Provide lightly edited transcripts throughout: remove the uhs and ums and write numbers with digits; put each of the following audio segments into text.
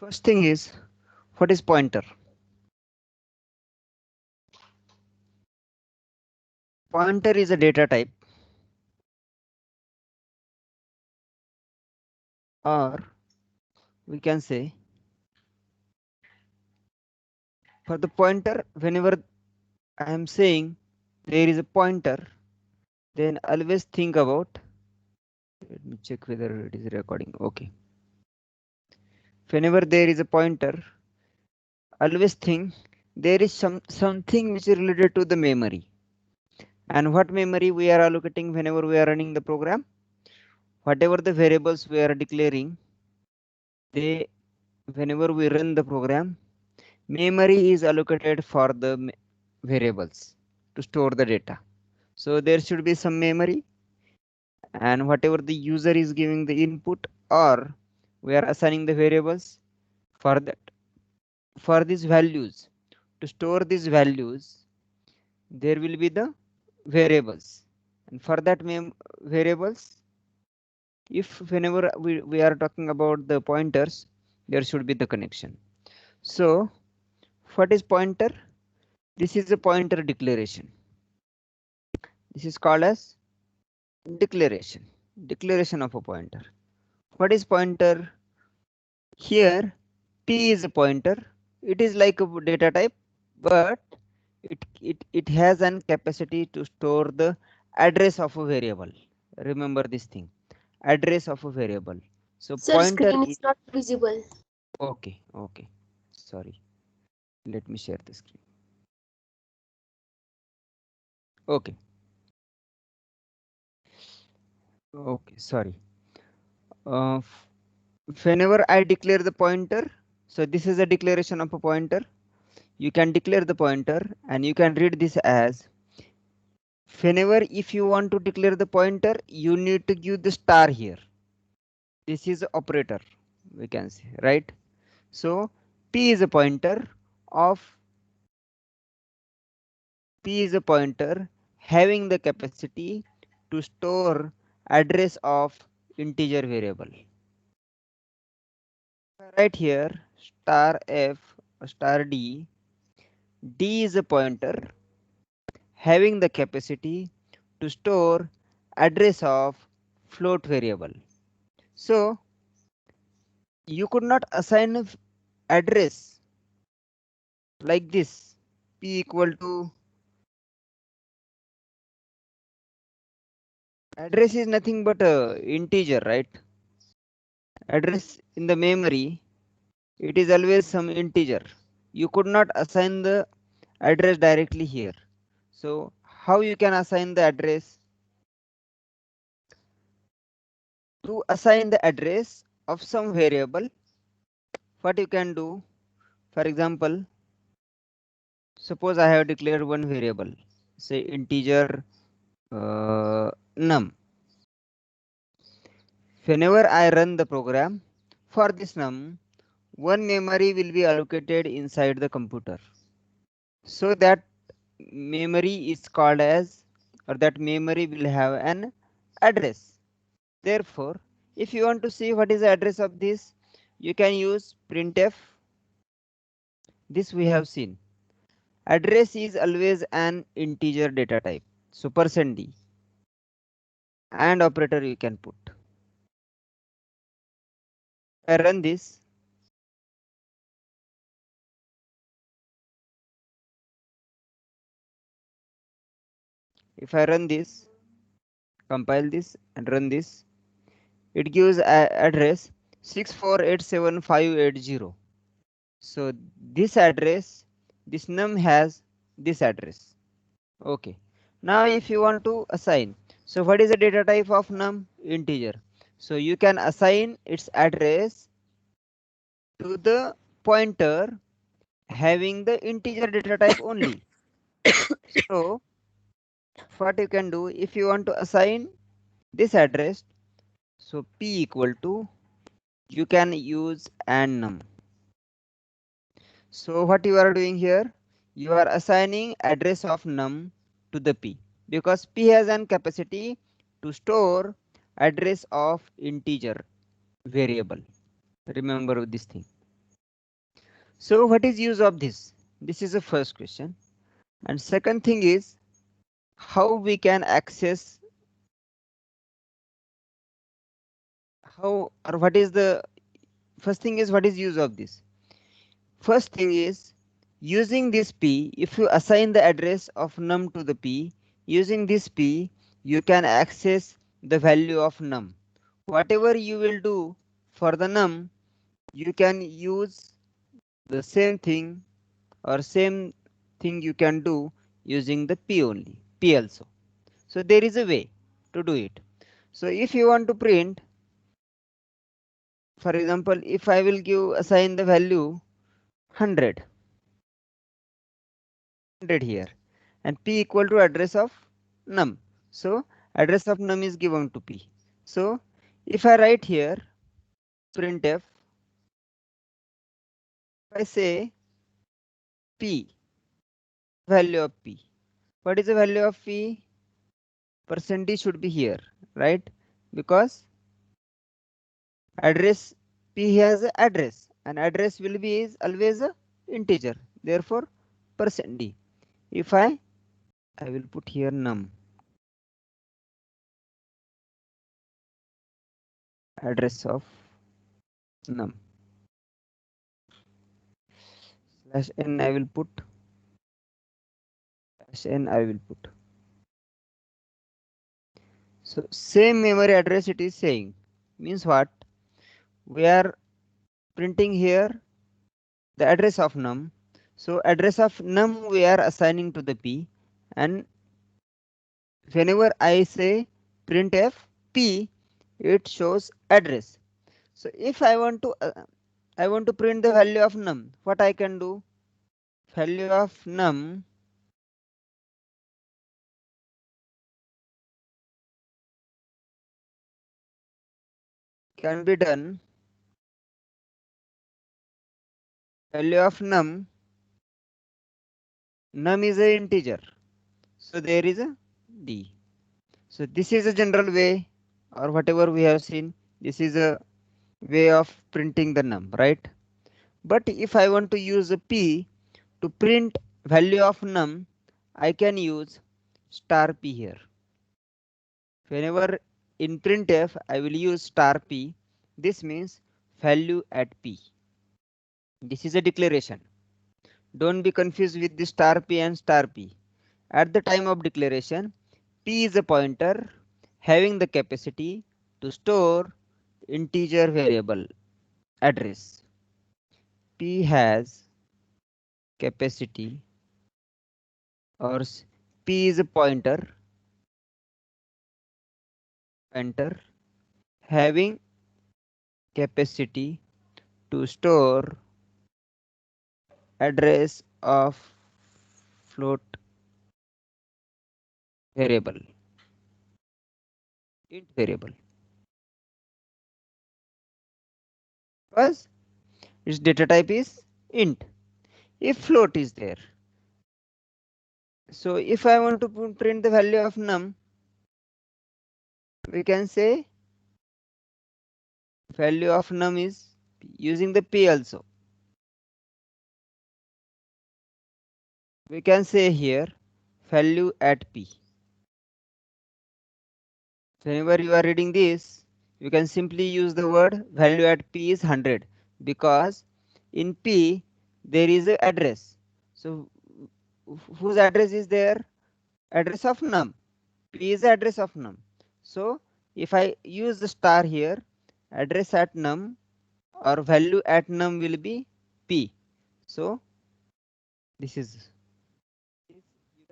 First thing is, what is pointer? Pointer is a data type, or we can say for the pointer, whenever I am saying there is a pointer, then always think about, let me check whether it is recording. Okay. Whenever there is a pointer, always think there is something which is related to the memory. And what memory we are allocating whenever we are running the program? Whatever the variables we are declaring, they whenever we run the program, memory is allocated for the variables to store the data. So there should be some memory, and whatever the user is giving the input, or we are assigning the variables for that, for these values, to store these values, there will be the variables, and for that variables, if whenever we are talking about the pointers, there should be the connection. So what is pointer? This is a pointer declaration. This is called as declaration of a pointer. What is pointer? Here p is a pointer. It is like a data type, but it has an capacity to store the address of a variable. Remember this thing, address of a variable. So Sir, pointer screen is, is not visible. okay, sorry, let me share the screen. Okay, sorry. uh, Whenever I declare the pointer, so this is a declaration of a pointer. You can declare the pointer, and you can read this as, whenever if you want to declare the pointer, you need to give the star here. This is operator, we can say, right? So p is a pointer of, p is a pointer having the capacity to store address of integer variable. Right here, star f or star d is a pointer having the capacity to store address of float variable. So you could not assign a address like this, p equal to, address is nothing but a integer, right? Address in the memory, it is always some integer. You could not assign the address directly here. So how you can assign the address? To assign the address of some variable, what you can do, for example, suppose I have declared one variable, say integer num. Whenever I run the program, for this num, one memory will be allocated inside the computer. So that memory is called as, or that memory will have an address. Therefore, if you want to see what is the address of this, you can use printf. This we have seen. Address is always an integer data type. So %d and operator you can put. I run this. If I run this, compile this and run this, it gives address 6487580. So this address, this num has this address. Okay. Now if you want to assign, so what is the data type of num? Integer. So you can assign its address to the pointer having the integer data type only. So what you can do, if you want to assign this address, so p equal to, you can use and num. So what you are doing here, you are assigning address of num to the p, because p has an capacity to store address of integer variable. Remember this thing. So what is use of this? This is the first question. And second thing is how we can access, how or what is the first thing is what is use of this? First thing is using this P, if you assign the address of num to the P, using this P, you can access the value of num. Whatever you will do for the num, you can use the same thing or same thing you can do using the P only, P also. So there is a way to do it. So if you want to print, for example, if I will give assign the value 100 here and P equal to address of num. So address of num is given to P. So if I write here printf, if I say P, value of P. What is the value of P? Percentage should be here, right? Because address P has a address and address will be is always a integer. Therefore %d. If I will put here num, address of num slash n, I will put slash n, I will put. So same memory address it is saying, means what? We are printing here the address of num. So address of num we are assigning to the P, and whenever I say printf P, it shows address. So if I want to print the value of num, what I can do? Value of num can be done. Value of num is a integer, so there is a d. So this is a general way, or whatever we have seen. This is a way of printing the num, right? But if I want to use a p to print value of num, I can use star p here. Whenever in printf I will use star p, this means value at p. This is a declaration. Don't be confused with the star p and star p. At the time of declaration, p is a pointer having the capacity to store integer variable address. P has capacity, or P is a pointer having capacity to store address of float variable, int variable, because its data type is int. If float is there, so if I want to print the value of num, we can say value of num is using the P also. We can say here value at P. So whenever you are reading this, you can simply use the word value at P is 100, because in P there is a address. So whose address is there? Address of num. P is the address of num. So if I use the star here, address at num or value at num will be P. So this is, you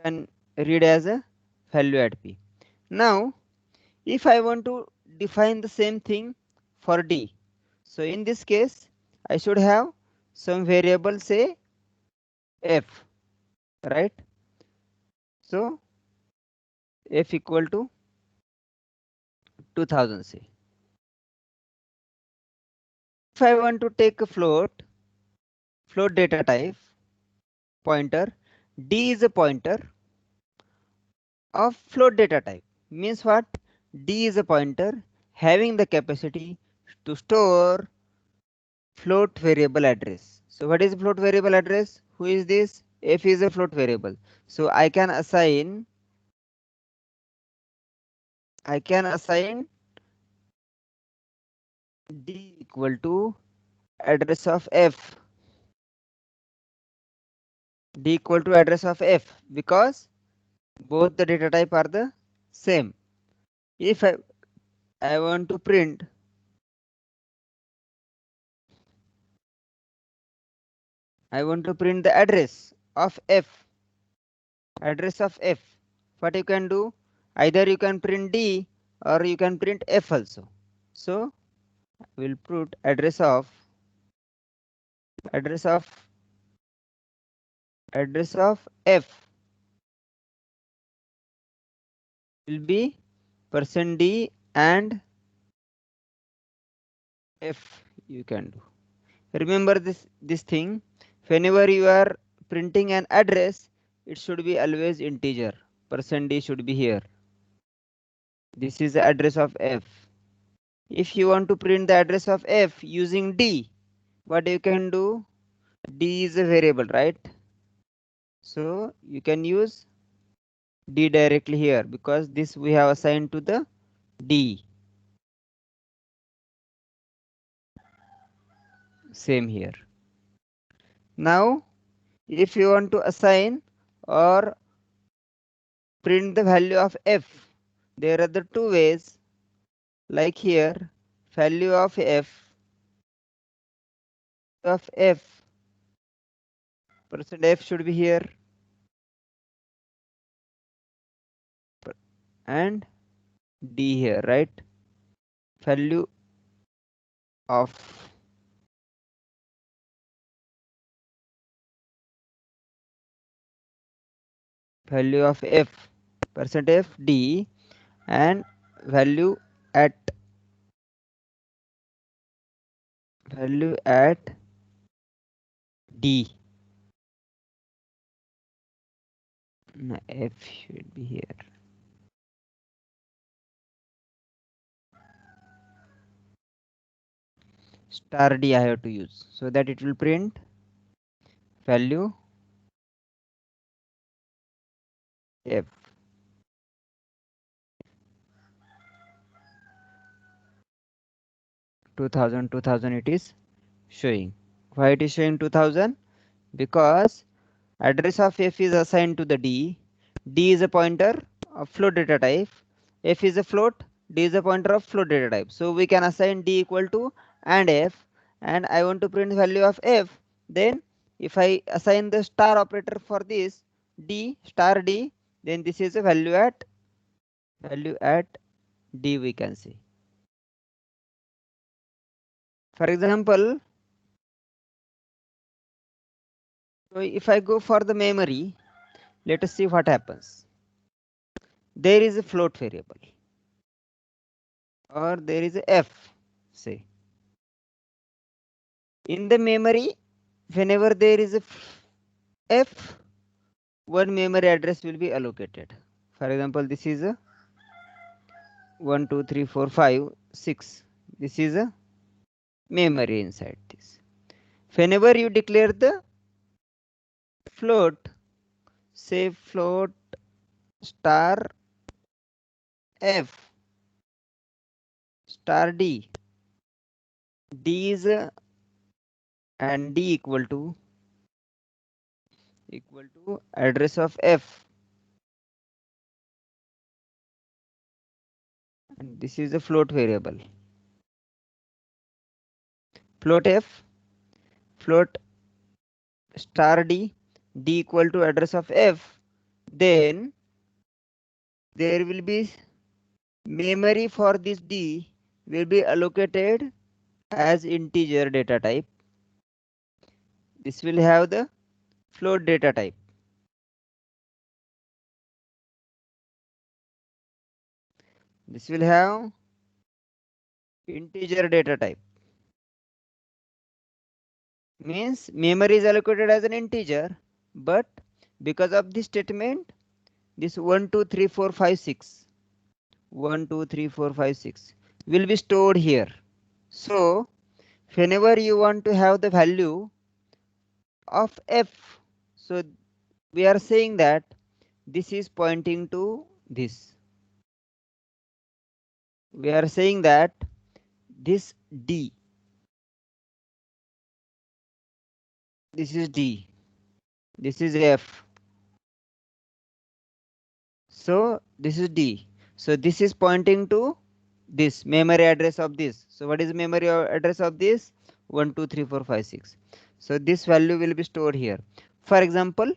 can read as a value at P. Now if I want to define the same thing for D, so in this case I should have some variable, say f, right? So f equal to 2000, say. If I want to take a float data type pointer, D is a pointer of float data type, means what? D is a pointer having the capacity to store float variable address. So what is float variable address? Who is this? F is a float variable. So I can assign D equal to address of F. D equal to address of F because both the data type are the same. If I want to print the address of F, what you can do, either you can print D or you can print F also. So we'll put address of F will be %D and F you can do. Remember this thing, whenever you are printing an address, it should be always integer. %D should be here. This is the address of F. If you want to print the address of F using D, what you can do? D is a variable, right? So you can use D directly here because this we have assigned to the D. Same here. Now, if you want to assign or print the value of F, there are the two ways. Like here, value of F, %F should be here, and D here, right? Value of F, %F D, and value at D. No, F should be here. Star D I have to use so that it will print value F. 2000 it is showing. Why it is showing 2000? Because address of F is assigned to the D. D is a pointer of float data type. F is a float. D is a pointer of float data type. So we can assign D equal to and F, and I want to print value of F. Then if I assign the star operator for this D star D, then this is a value at D we can see. For example, so if I go for the memory, let us see what happens. There is a float variable or there is a F, say. In the memory, whenever there is a F, one memory address will be allocated. For example, this is a 1, 2, 3, 4, 5, 6. This is a memory inside this. Whenever you declare the float, say float star F star D, D is and D equal to address of F, and this is a float variable. Float F, float star D, D equal to address of F, then there will be memory for this D will be allocated as integer data type. This will have the float data type. This will have integer data type. Means memory is allocated as an integer, but because of this statement, this 1, 2, 3, 4, 5, 6, 1, 2, 3, 4, 5, 6 will be stored here. So whenever you want to have the value of f. So we are saying that this is pointing to this. We are saying that this D, this is D, this is F. So this is D. So this is pointing to this memory address of this. So what is memory address of this? 1 2 3 4 5 6. So this value will be stored here. For example,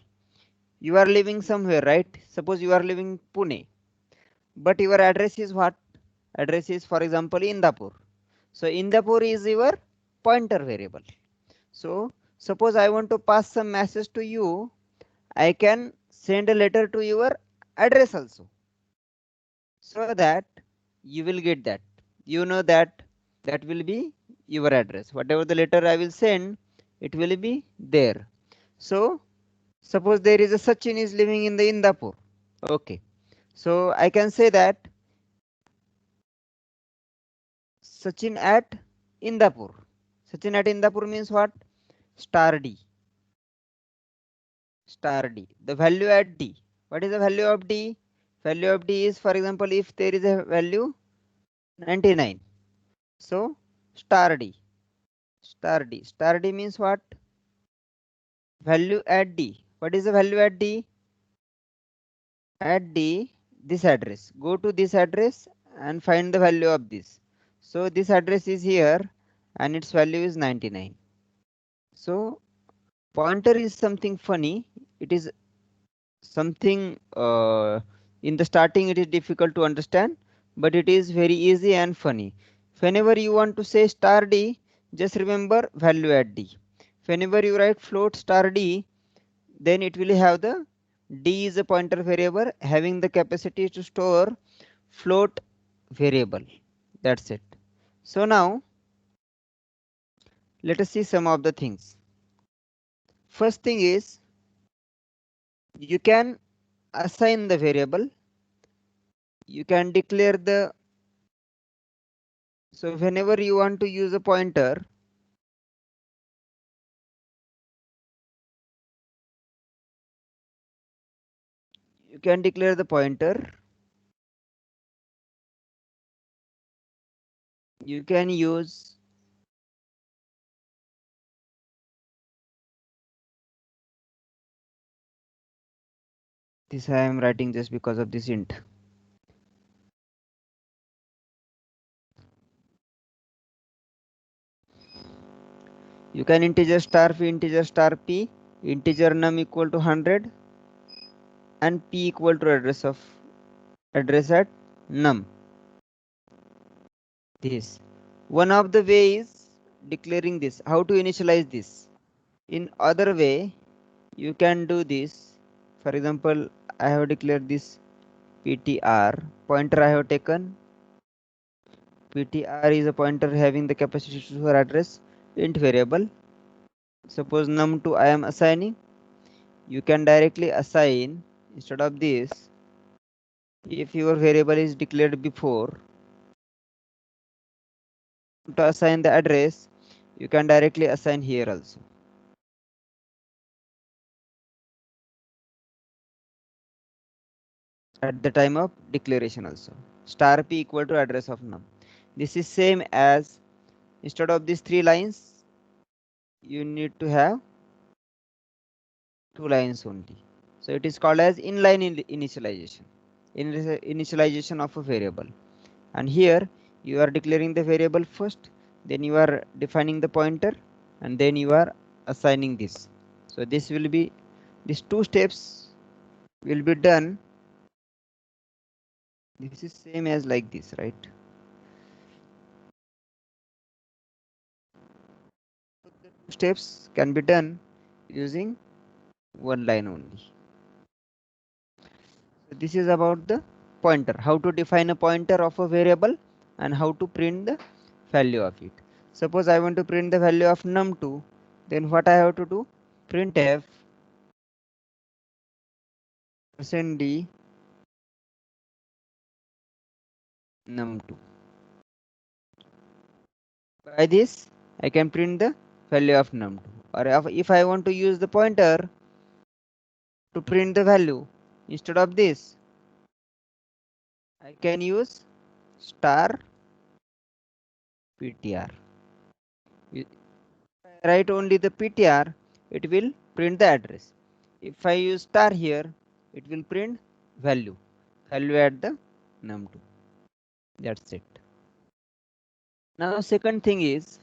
you are living somewhere, right? Suppose you are living Pune, but your address is what? Address is, for example, Indapur. So Indapur is your pointer variable. So suppose I want to pass some message to you, I can send a letter to your address also, so that you will get that. You know that that will be your address. Whatever the letter I will send, it will be there. So suppose there is a Sachin is living in the Indapur. Okay. So I can say that Sachin at Indapur. Sachin at Indapur means what? Star D. Star D. The value at D. What is the value of D? Value of D is, for example, if there is a value 99. So star D. Star D. Star D means what? Value at D. What is the value at D? At D, this address. Go to this address and find the value of this. So this address is here and its value is 99. So pointer is something funny. It is something in the starting it is difficult to understand, but it is very easy and funny. Whenever you want to say star D, just remember value at D. Whenever you write float star D, then it will have the D is a pointer variable having the capacity to store float variable. That's it. So now let us see some of the things. First thing is, you can assign the variable. You can declare the, so whenever you want to use a pointer, you can declare the pointer. You can use this. I am writing just because of this int. You can integer star p, integer num equal to 100, and p equal to address at num. This one of the ways declaring this. How to initialize this? In other way, you can do this. For example, I have declared this ptr pointer. I have taken ptr is a pointer having the capacity to store address int variable. Suppose num2 I am assigning. You can directly assign instead of this. If your variable is declared before, to assign the address, you can directly assign here also at the time of declaration also. Star p equal to address of num. This is same as, instead of these 3 lines, you need to have 2 lines only. So it is called as inline initialization. Initialization of a variable. And here you are declaring the variable first, then you are defining the pointer, and then you are assigning this. So this will be, these 2 steps will be done. This is same as like this, right? The 2 steps can be done using 1 line only. So this is about the pointer, how to define a pointer of a variable and how to print the value of it. Suppose I want to print the value of num2, then what I have to do? Printf %d num2. By this I can print the value of num2. Or if I want to use the pointer to print the value, instead of this, I can use star PTR. If I write only the PTR, it will print the address. If I use star here, it will print value at the num2. That's it. Now second thing is,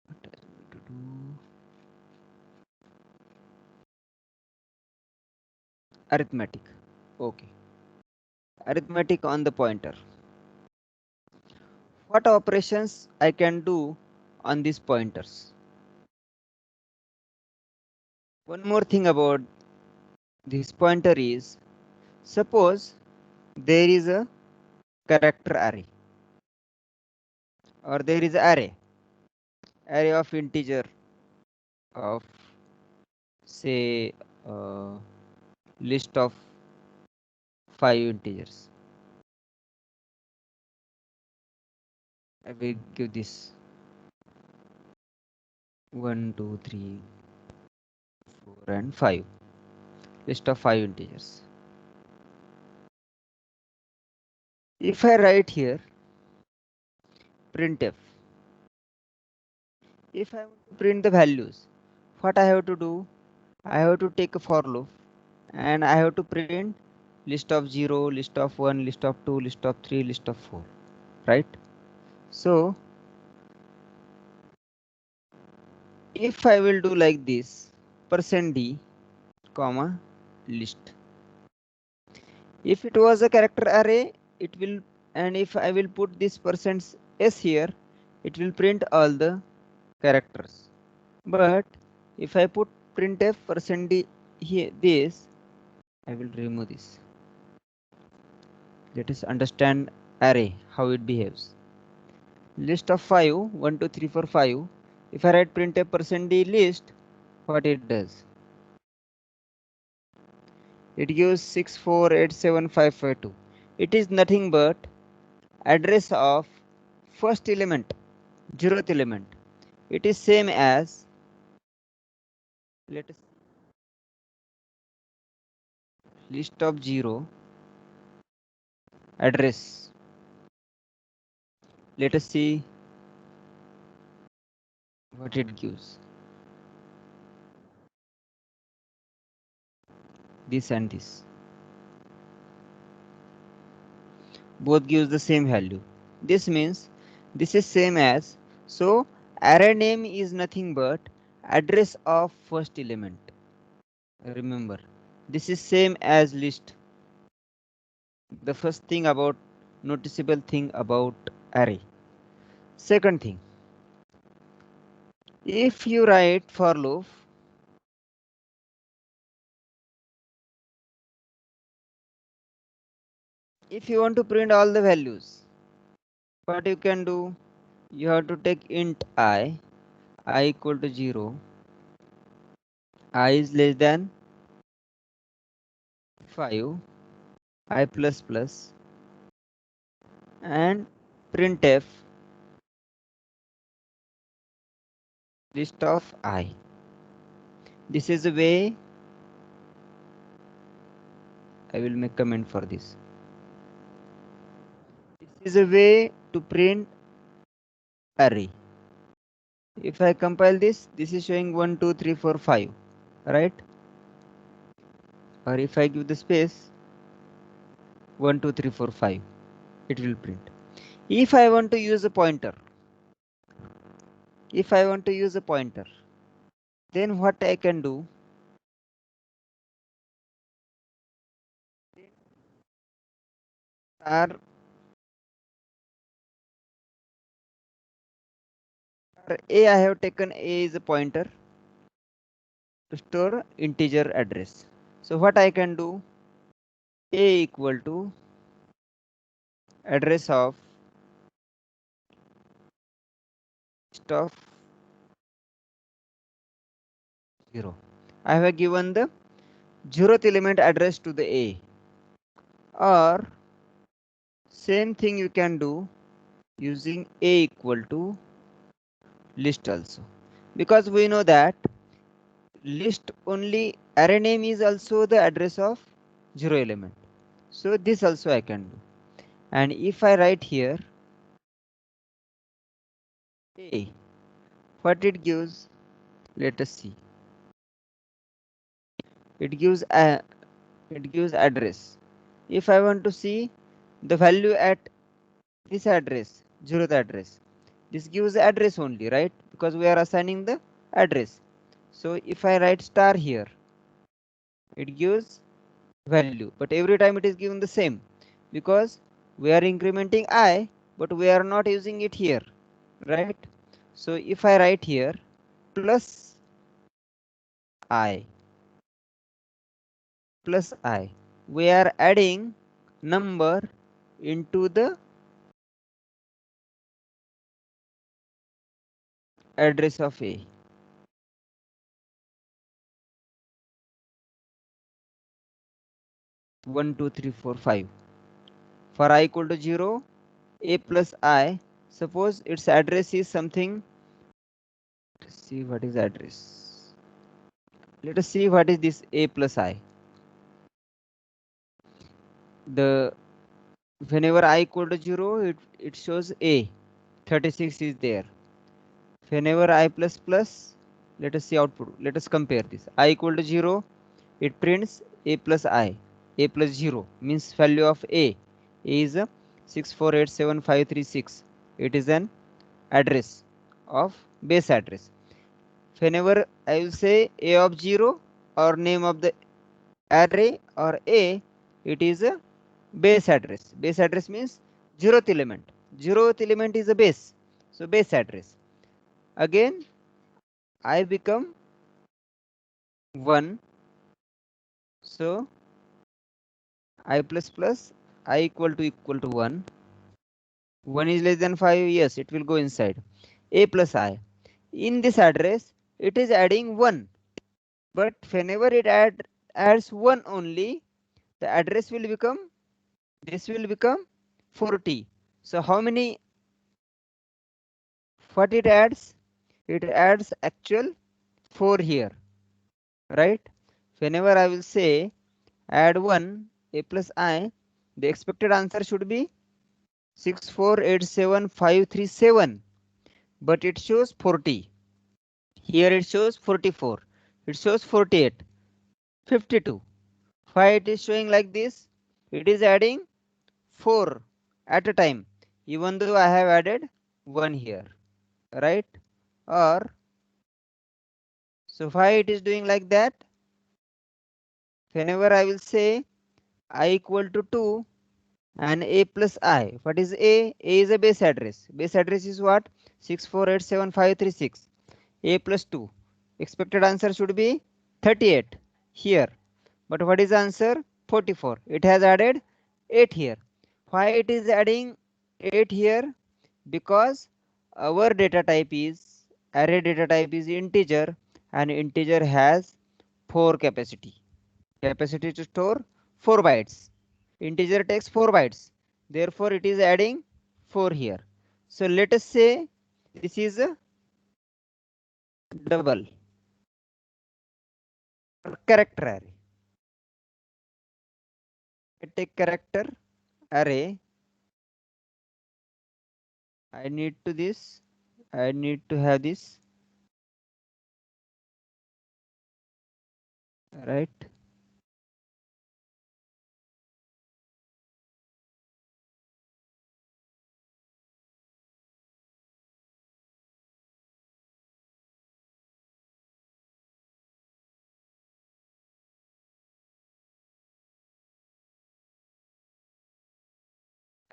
what I need to do, arithmetic. Okay, arithmetic on the pointer. What operations I can do on these pointers? One more thing about this pointer is, suppose there is a character array, or there is array of integer of, say, list of 5 integers. I will give this 1 2 3 4 and 5, list of 5 integers. If I write here printf, if I want to print the values, what I have to do? I have to take a for loop and I have to print list of 0, list of 1, list of 2, list of 3, list of 4, right? So if I will do like this, %d, comma, list. If it was a character array, it will, and if I will put this %s here, it will print all the characters. But if I put printf %d here, this, I will remove this. Let us understand array, how it behaves. List of 5, 1 2 3 4 5. If I write printf %d list, what it does? It gives 6487552. It is nothing but address of first element, 0th element. It is same as, let us, list of 0 address. Let us see what it gives. This and this. Both gives the same value. This means this is same as, so array name is nothing but address of first element. Remember, this is same as list. The first thing about, noticeable thing about array. Second thing, if you write for loop, if you want to print all the values, what you can do? You have to take int I equal to 0, I is less than 5, I plus plus, and printf list of I. This is the way I will make comment for this. This is a way to print array. If I compile this, this is showing 1 2 3 4 5, right? Or if I give the space 1 2 3 4 5, it will print. If I want to use a pointer, if I want to use a pointer, then what I can do? Are A, I have taken A is a pointer to store integer address. So what I can do? A equal to address of list of 0. I have given the 0th element address to the A. Or same thing you can do using A equal to list also. because we know that list only array name is also the address of 0 element. So this also I can do. And if I write here A, what it gives, let us see. It gives address. If I want to see the value at this address, 0th address, this gives address only, right? Because we are assigning the address. So if I write star here, it gives value, but every time it is given the same, because we are incrementing I, but we are not using it here, right? So if I write here plus I, we are adding number into the address of A. One, two, three, four, 5. For I equal to 0, A plus I, suppose its address is something. Let's see what is address. Let us see what is this A plus I. The whenever I equal to 0, it shows A. 36 is there. Whenever I plus plus, let us see output. Let us compare this. I equal to 0, it prints A plus I. A plus 0 means value of A. A is 6487536. It is an address of base address. Whenever I will say A of 0 or name of the array or A, it is a base address. Base address means 0th element. 0th element is a base. So base address. Again, I become 1. So I plus plus I equal to 1. 1 is less than 5. Yes, it will go inside. A plus I. In this address, it is adding 1. But whenever it adds 1 only, the address will become, this will become 40. So how many, what it adds? It adds actual 4 here, right? Whenever I will say add 1 A plus I, the expected answer should be 6487537, but it shows 40. Here it shows 44. It shows 48, 52. Why it is showing like this? It is adding 4 at a time, even though I have added 1 here, right? Or so why it is doing like that? Whenever I will say I equal to 2 and A plus I, what is A? A is a base address. Base address is what? 6487536. A plus 2. Expected answer should be 38 here. But what is the answer? 44. It has added 8 here. Why it is adding 8 here? Because our data type is, array data type is integer, and integer has 4 capacity. Capacity to store 4 bytes. Integer takes 4 bytes. Therefore, it is adding 4 here. So let us say this is a double character array. I take character array. I need to this. I need to have this, right?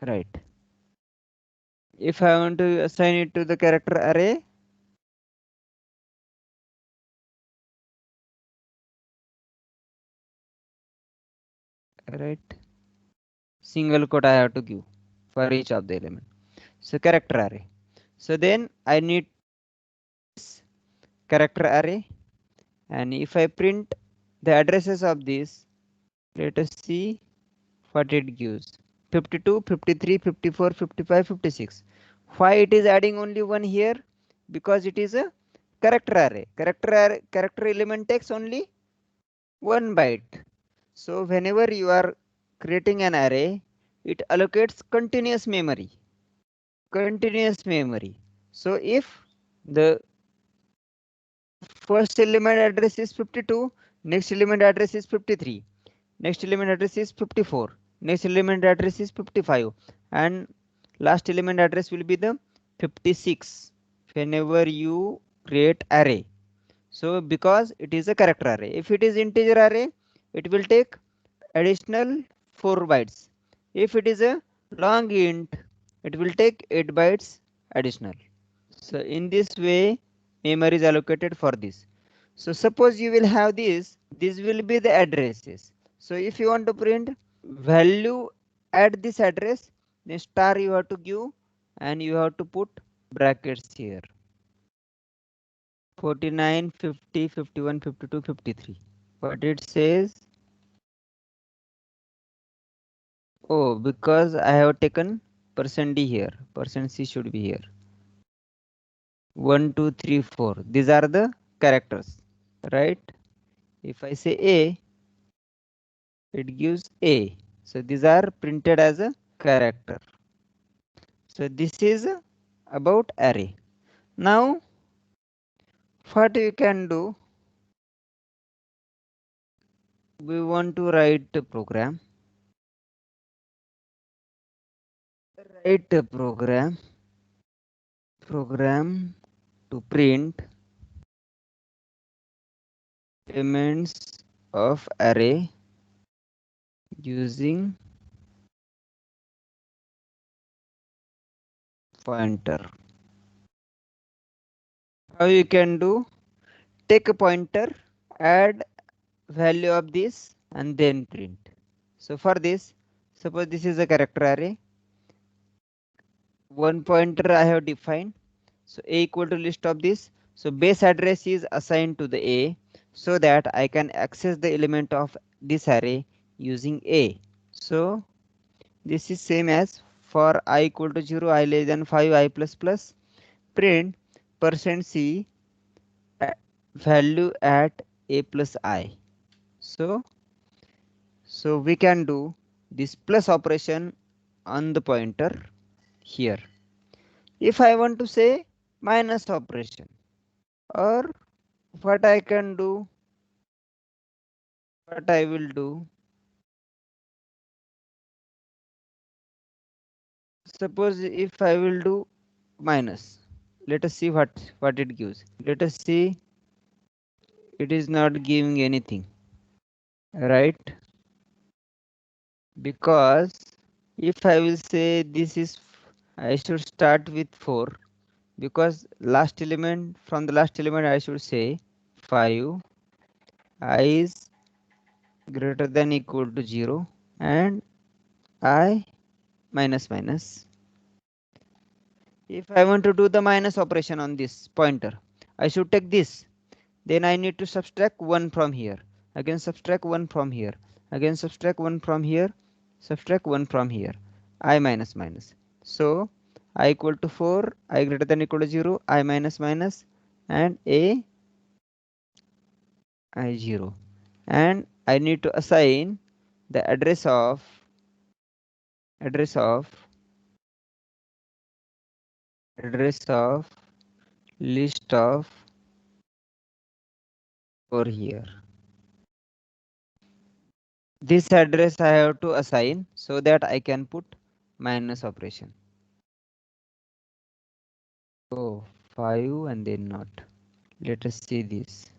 Right. If I want to assign it to the character array, right? Single quote I have to give for each of the element. So character array. So then I need this character array, and if I print the addresses of this, let us see what it gives. 52, 53, 54, 55, 56. Why it is adding only one here? Because it is a character array. Character element takes only one byte. So whenever you are creating an array, it allocates continuous memory. Continuous memory. So if the first element address is 52, next element address is 53, next element address is 54, next element address is 55, and last element address will be the 56 whenever you create array. So because it is a character array, if it is integer array, it will take additional 4 bytes. If it is a long int, it will take 8 bytes additional. So in this way, memory is allocated for this. So suppose you will have this, this will be the addresses. So if you want to print value at this address, then star you have to give and you have to put brackets here. 49, 50, 51, 52, 53. What it says? Oh, because I have taken %d here. %c should be here. 1, 2, 3, 4. These are the characters, right? If I say A, it gives A. So these are printed as a character. So this is about array. Now, what you can do? We want to write a program. Write a program to print elements of array using pointer. How you can do? Take a pointer, add value of this and then print. So for this, suppose this is a character array. One pointer I have defined. So a equal to list of this. So base address is assigned to the a so that I can access the element of this array using a. So this is same as for I equal to 0, I less than 5, I plus plus, print %c value at a plus I. So we can do this plus operation on the pointer here. If I want to say minus operation, or what I can do, what I will do, suppose if I will do minus, let us see what it gives. Let us see, it is not giving anything, right? Because if I will say this is, I should start with 4, because last element, from the last element I should say 5, I is greater than equal to 0 and I minus minus. If I want to do the minus operation on this pointer, I should take this. Then I need to subtract 1 from here. Again subtract 1 from here. Again subtract 1 from here. Subtract 1 from here. I minus minus. So I equal to 4, I greater than equal to 0, I minus minus, and a I 0. And I need to assign the address of list of for here. This address I have to assign so that I can put minus operation. So 5 and then not. Let us see this.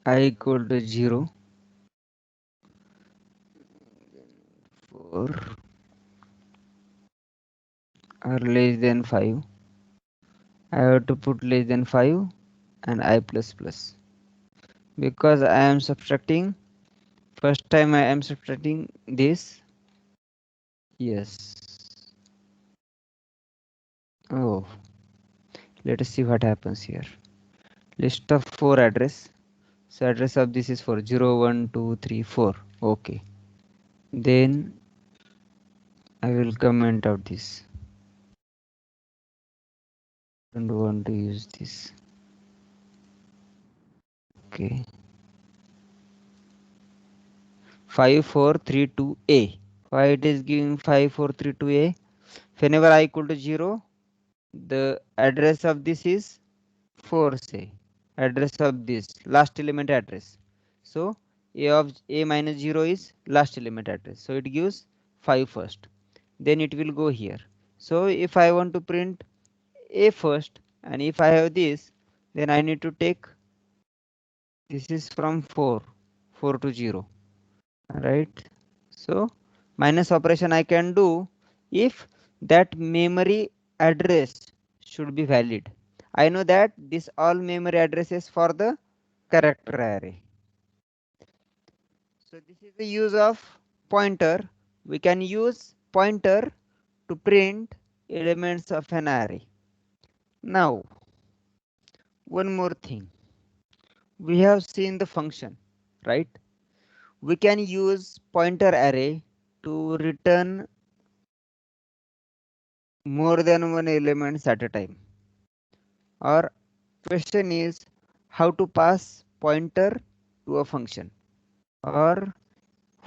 I equal to 0, 4 or less than 5. I have to put less than 5 and I plus plus. Because I am subtracting, first time I am subtracting this. Yes. Oh, let us see what happens here. List of 4 address. So address of this is for 0, 1, 2, 3, 4. Okay, then I will comment out this. Don't want to use this. Okay, 5432A. Why it is giving 5432A? Whenever I equal to 0, the address of this is 4, say. Address of this last element address. So a minus 0 is last element address. So it gives 5 first. Then it will go here. So if I want to print a first, and if I have this, then I need to take this is from 4 to 0, right? So minus operation I can do if that memory address should be valid. I know that this all memory addresses for the character array. So this is the use of pointer. We can use pointer to print elements of an array. Now, one more thing. We have seen the function, right? We can use pointer array to return more than one elements at a time. Our question is how to pass pointer to a function, or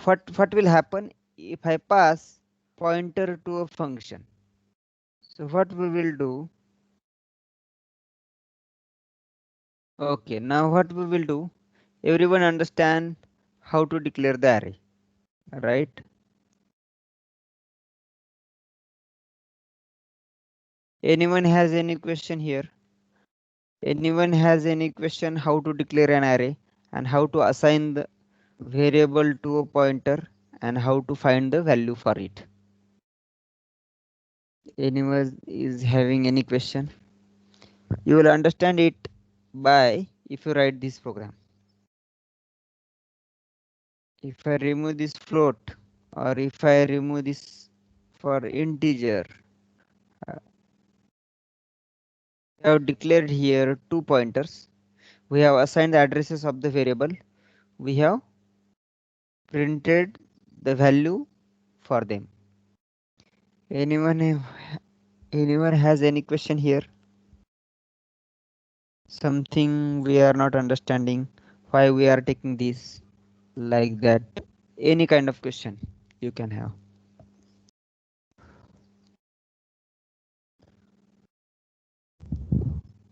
what will happen if I pass pointer to a function. So what we will do, okay, now what we will do, everyone understand how to declare the array, right? Anyone has any question here? Anyone has any question how to declare an array and how to assign the variable to a pointer and how to find the value for it? Anyone is having any question? You will understand it by if you write this program. If I remove this float, or if I remove this for integer, we have declared here two pointers. We have assigned the addresses of the variable. We have printed the value for them. Anyone has any question here? Something we are not understanding, why we are taking this like that? Any kind of question you can have.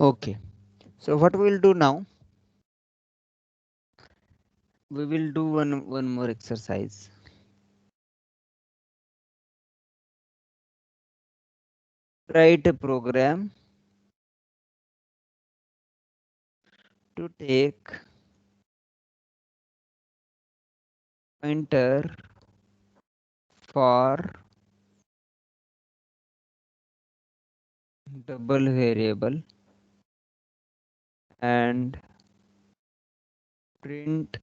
Okay, so what we will do now, we will do one more exercise. Write a program to take pointer for double variable and print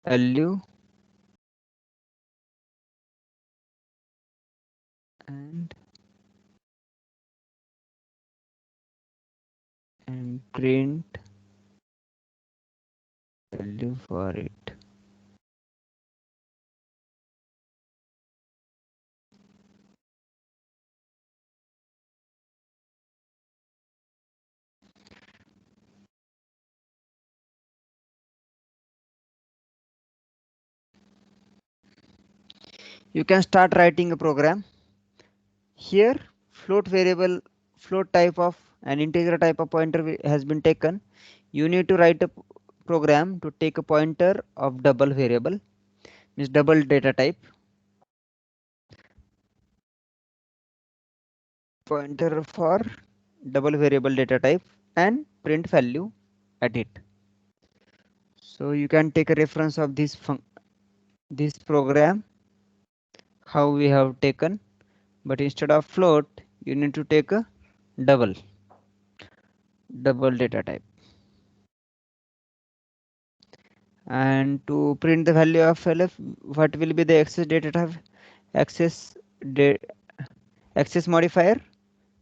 value and print value for it. You can start writing a program. Here float variable, float type of an integer type of pointer has been taken. You need to write a program to take a pointer of double variable, means double data type, pointer for double variable data type and print value at it. So you can take a reference of this program how we have taken, but instead of float you need to take a double data type. And to print the value of LF, what will be the access data type? Access access modifier,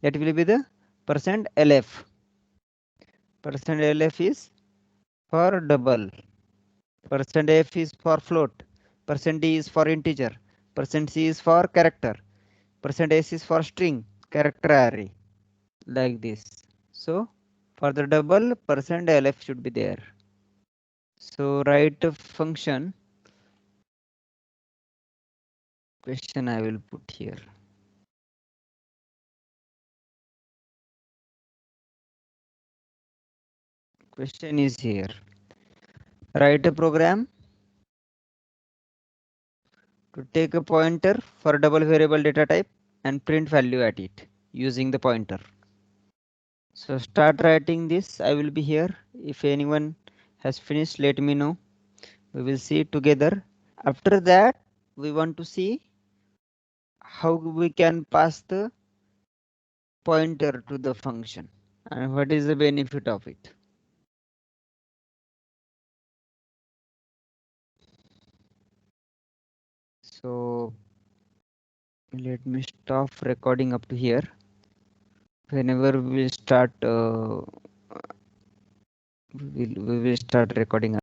that will be the percent %LF. Percent %LF is for double. %f is for float, %d is for integer, %c is for character, %s is for string, character array, like this. So for the double, %lf should be there. So write a function. Question I will put here. Question is here. Write a program to take a pointer for double variable data type and print value at it using the pointer. So start writing this. I will be here. If anyone has finished, let me know. We will see it together. After that, we want to see how we can pass the pointer to the function and what is the benefit of it. So let me stop recording up to here. Whenever we start, we will start recording.